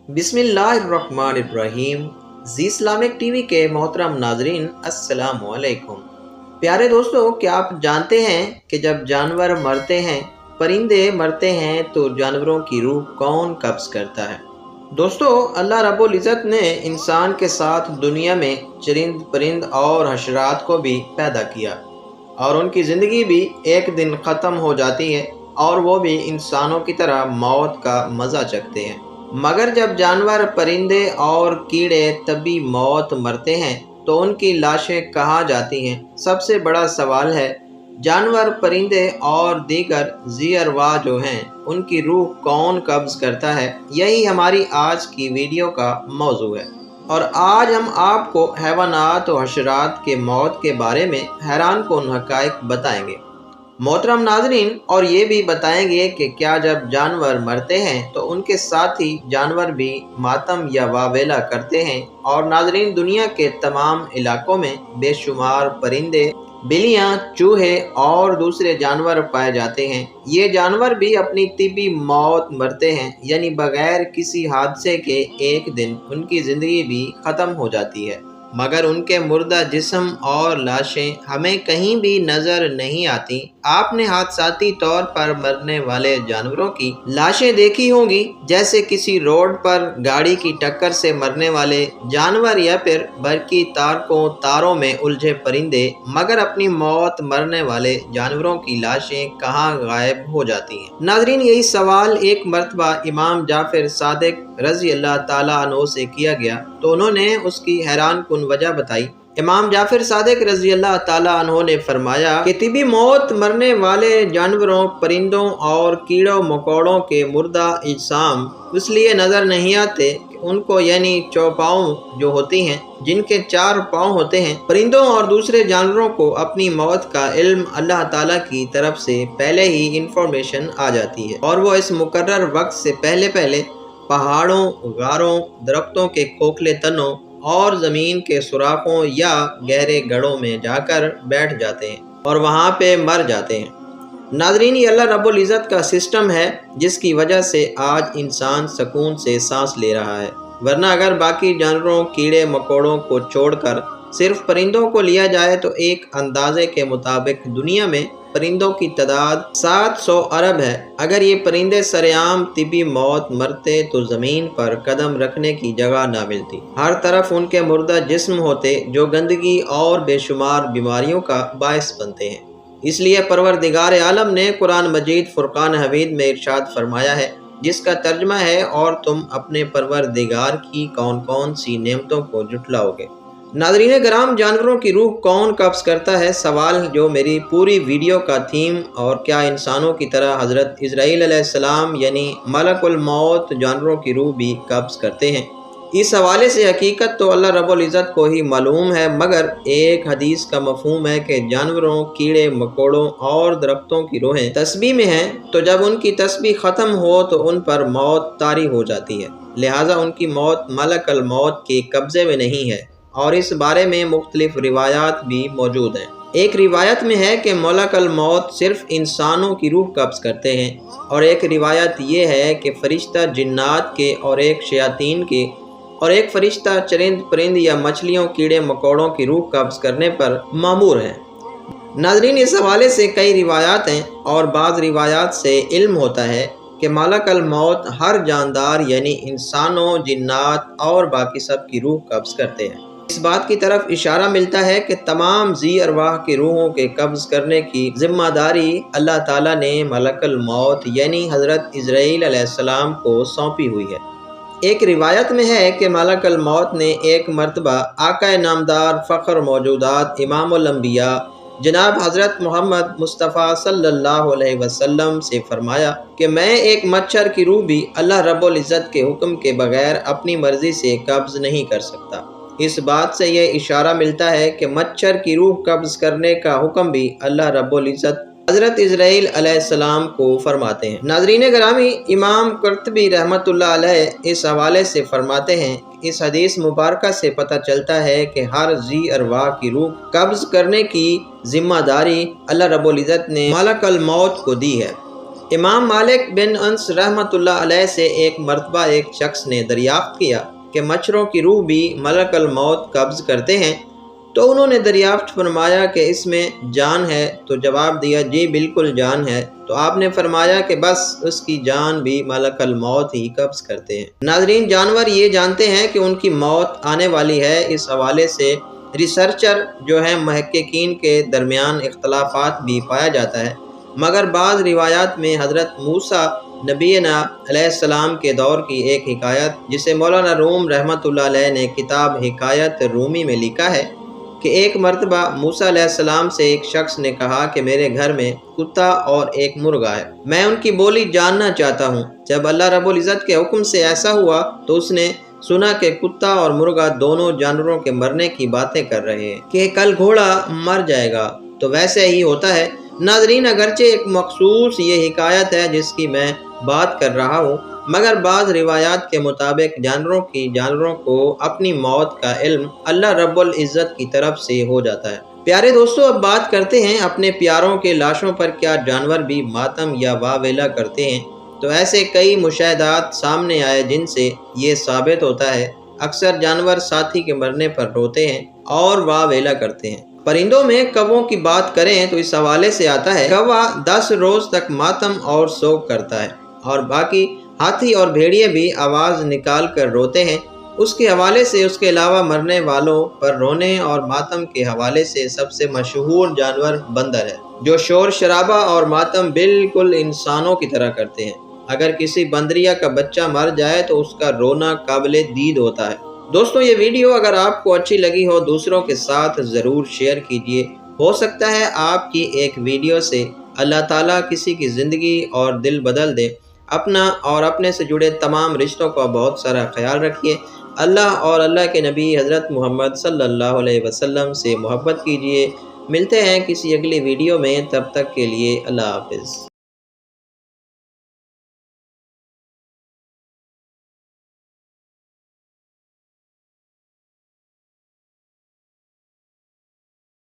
बिस्मिल्लाहिर्रहमानिर्रहीम। जी Islamic TV के मोहतरम नाजरीन, अस्सलामु अलैकुम। प्यारे दोस्तों, क्या आप जानते हैं कि जब जानवर मरते हैं, परिंदे मरते हैं, तो जानवरों की रूह कौन कब्ज करता है? दोस्तों, अल्लाह रब्बुल इज़्ज़त ने इंसान के साथ दुनिया में चरिंद परिंद और हशरात को भी पैदा किया और उनकी ज़िंदगी भी एक दिन ख़त्म हो जाती है और वो भी इंसानों की तरह मौत का मज़ा चखते हैं। मगर जब जानवर, परिंदे और कीड़े तभी मौत मरते हैं तो उनकी लाशें कहाँ जाती हैं? सबसे बड़ा सवाल है, जानवर, परिंदे और दीगर ज़ी अरवाह जो हैं, उनकी रूह कौन कब्ज़ करता है? यही हमारी आज की वीडियो का मौजू है। और आज हम आपको हैवानात और हशरात के मौत के बारे में हैरान कुन हक़ाइक़ बताएंगे मोहतरम नाज़रीन, और ये भी बताएंगे कि क्या जब जानवर मरते हैं तो उनके साथी जानवर भी मातम या वावेला करते हैं। और नाज़रीन, दुनिया के तमाम इलाकों में बेशुमार परिंदे, बिल्लियाँ, चूहे और दूसरे जानवर पाए जाते हैं। ये जानवर भी अपनी तिबी मौत मरते हैं, यानी बगैर किसी हादसे के एक दिन उनकी ज़िंदगी भी ख़त्म हो जाती है, मगर उनके मुर्दा जिस्म और लाशें हमें कहीं भी नज़र नहीं आती। आपने हादसाती तौर पर मरने वाले जानवरों की लाशें देखी होंगी, जैसे किसी रोड पर गाड़ी की टक्कर से मरने वाले जानवर या फिर बरकी तारों में उलझे परिंदे। मगर अपनी मौत मरने वाले जानवरों की लाशें कहाँ गायब हो जाती हैं? नाज़रीन, यही सवाल एक मर्तबा इमाम जाफर सादिक रज़ी अल्लाह ताला अन्हु से किया गया तो उन्होंने उसकी हैरान कुन वजह बताई। इमाम जाफर सादिक रज़ी अल्लाह ताला अन्हु ने फरमाया कि तिबी मौत मरने वाले जानवरों, परिंदों और कीड़ों मकोड़ों के मुर्दा इज्साम इसलिए नज़र नहीं आते कि उनको, यानी चौपाओं जो होती हैं, जिनके 4 पाँव होते हैं, परिंदों और दूसरे जानवरों को अपनी मौत का इल्म अल्लाह ताला की तरफ से पहले ही इंफॉर्मेशन आ जाती है और वो इस मुकर्रर वक्त से पहले पहाड़ों, गारों, दरख्तों के खोखले तनों और ज़मीन के सुराखों या गहरे गढ़ों में जाकर बैठ जाते हैं और वहाँ पे मर जाते हैं। नाज़रीन, ये अल्लाह रब्बुल इज़्ज़त का सिस्टम है जिसकी वजह से आज इंसान सुकून से सांस ले रहा है। वरना अगर बाकी जानवरों, कीड़े मकोड़ों को छोड़कर सिर्फ परिंदों को लिया जाए तो एक अंदाजे के मुताबिक दुनिया में परिंदों की तादाद 700 अरब है। अगर ये परिंदे सरेआम तिबी मौत मरते तो ज़मीन पर कदम रखने की जगह ना मिलती। हर तरफ उनके मुर्दा जिस्म होते जो गंदगी और बेशुमार बीमारियों का बायस बनते हैं। इसलिए परवरदिगार आलम ने कुरान मजीद फुरकान हमीद में इरशाद फरमाया है, जिसका तर्जमा है, और तुम अपने परवरदिगार की कौन कौन सी नेमतों को जुटलाओगे। नाज़रीन कराम, जानवरों की रूह कौन कब्ज़ करता है? सवाल जो मेरी पूरी वीडियो का थीम। और क्या इंसानों की तरह हज़रत इज़राइल अलैहिस्सलाम यानी मलकुल मौत जानवरों की रूह भी कब्ज़ करते हैं? इस हवाले से हकीकत तो अल्लाह रब्बुल इज़्ज़त को ही मालूम है, मगर एक हदीस का मफ़हूम है कि जानवरों, कीड़े मकोड़ों और दरख्तों की रूहें तस्बीह में हैं, तो जब उनकी तस्बीह ख़त्म हो तो उन पर मौत तारी हो जाती है। लिहाजा उनकी मौत मलकुल मौत के कब्ज़े में नहीं है और इस बारे में मुख्तलिफ रिवायात भी मौजूद हैं। एक रिवायत में है कि मलकुल मौत सिर्फ इंसानों की रूह कब्ज़ करते हैं, और एक रिवायत ये है कि फ़रिश्ता जिन्नात के और एक शयातीन के और एक फ़रिश्ता चरिंद परिंद या मछलियों, कीड़े मकोड़ों की रूह कब्ज़ करने पर मामूर है। नाज़रीन, इस हवाले से कई रिवायात हैं और बाज़ रिवायात से इल्म होता है कि मलकुल मौत हर जानदार यानी इंसानों, जिन्नात और बाकी सब की रूह कब्ज़ करते हैं। इस बात की तरफ इशारा मिलता है कि तमाम ज़ी अरवाह की रूहों के कब्ज़ करने की ज़िम्मेदारी अल्लाह ताला ने मलकुल मौत यानी हज़रत इज़राइल अलैहिस्सलाम को सौंपी हुई है। एक रिवायत में है कि मलकुल मौत ने एक मर्तबा आका नामदार फ़ख्र मौजूदात इमामुल अंबिया जनाब हज़रत मोहम्मद मुस्तफ़ा सल्लल्लाहु अलैहि वसल्लम से फरमाया कि मैं एक मच्छर की रूह भी अल्लाह रब्बुल इज़्ज़त के हुक्म के बगैर अपनी मर्ज़ी से कब्ज़ नहीं कर सकता। इस बात से यह इशारा मिलता है कि मच्छर की रूह कब्ज़ करने का हुक्म भी अल्लाह रब्बुल इज़्ज़त हज़रत इज़राइल अलैहिस्सलाम को फरमाते हैं। नाज़रीन गिरामी, इमाम कुर्तुबी रहमतुल्लाह अलैह इस हवाले से फरमाते हैं, इस हदीस मुबारका से पता चलता है कि हर ज़ी अरवाह की रूह कब्ज़ करने की ज़िम्मेदारी अल्लाह रब्बुल इज़्ज़त ने मलकुल मौत को दी है। امام مالک بن انس رحمۃ اللہ علیہ سے ایک مرتبہ ایک شخص نے دریافت کیا کہ مچھروں کی روح بھی ملک الموت قبض کرتے ہیں؟ تو انہوں نے دریافت فرمایا کہ اس میں جان ہے؟ تو جواب دیا جی بالکل جان ہے۔ تو آپ نے فرمایا کہ بس اس کی جان بھی ملک الموت ہی قبض کرتے ہیں۔ ناظرین، جانور یہ جانتے ہیں کہ ان کی موت آنے والی ہے۔ اس حوالے سے ریسرچر جو ہیں محققین کے درمیان اختلافات بھی پایا جاتا ہے، مگر بعض روایات میں حضرت موسیٰ نبینا علیہ السلام کے دور کی ایک حکایت جسے مولانا روم رحمۃ اللہ علیہ نے کتاب حکایت رومی میں لکھا ہے کہ ایک مرتبہ موسیٰ علیہ السلام سے ایک شخص نے کہا کہ میرے گھر میں کتا اور ایک مرغا ہے، میں ان کی بولی جاننا چاہتا ہوں۔ جب اللہ رب العزت کے حکم سے ایسا ہوا تو اس نے سنا کہ کتا اور مرغا دونوں جانوروں کے مرنے کی باتیں کر رہے ہیں کہ کل گھوڑا مر جائے گا۔ تو ویسے ہی ہوتا ہے ناظرین، اگرچہ ایک مخصوص یہ حکایت ہے جس کی میں بات کر رہا ہوں، مگر بعض روایات کے مطابق جانوروں کو اپنی موت کا علم اللہ رب العزت کی طرف سے ہو جاتا ہے۔ پیارے دوستو، اب بات کرتے ہیں اپنے پیاروں کے لاشوں پر کیا جانور بھی ماتم یا واویلا کرتے ہیں؟ تو ایسے کئی مشاہدات سامنے آئے جن سے یہ ثابت ہوتا ہے اکثر جانور ساتھی کے مرنے پر روتے ہیں اور واویلا کرتے ہیں۔ پرندوں میں کووں کی بات کریں تو اس حوالے سے آتا ہے کوا 10 روز تک ماتم اور سوگ کرتا ہے، اور باقی ہاتھی اور بھیڑیے بھی آواز نکال کر روتے ہیں۔ اس کے حوالے سے اس کے علاوہ مرنے والوں پر رونے اور ماتم کے حوالے سے سب سے مشہور جانور بندر ہے، جو شور شرابہ اور ماتم بالکل انسانوں کی طرح کرتے ہیں۔ اگر کسی بندریا کا بچہ مر جائے تو اس کا رونا قابل دید ہوتا ہے۔ دوستو، یہ ویڈیو اگر آپ کو اچھی لگی ہو دوسروں کے ساتھ ضرور شیئر کیجیے۔ ہو سکتا ہے آپ کی ایک ویڈیو سے اللہ تعالیٰ کسی کی زندگی اور دل بدل دے۔ اپنا اور اپنے سے جڑے تمام رشتوں کا بہت سارا خیال رکھیے۔ اللہ اور اللہ کے نبی حضرت محمد صلی اللہ علیہ وسلم سے محبت کیجیے۔ ملتے ہیں کسی اگلی ویڈیو میں، تب تک کے لیے اللہ حافظ۔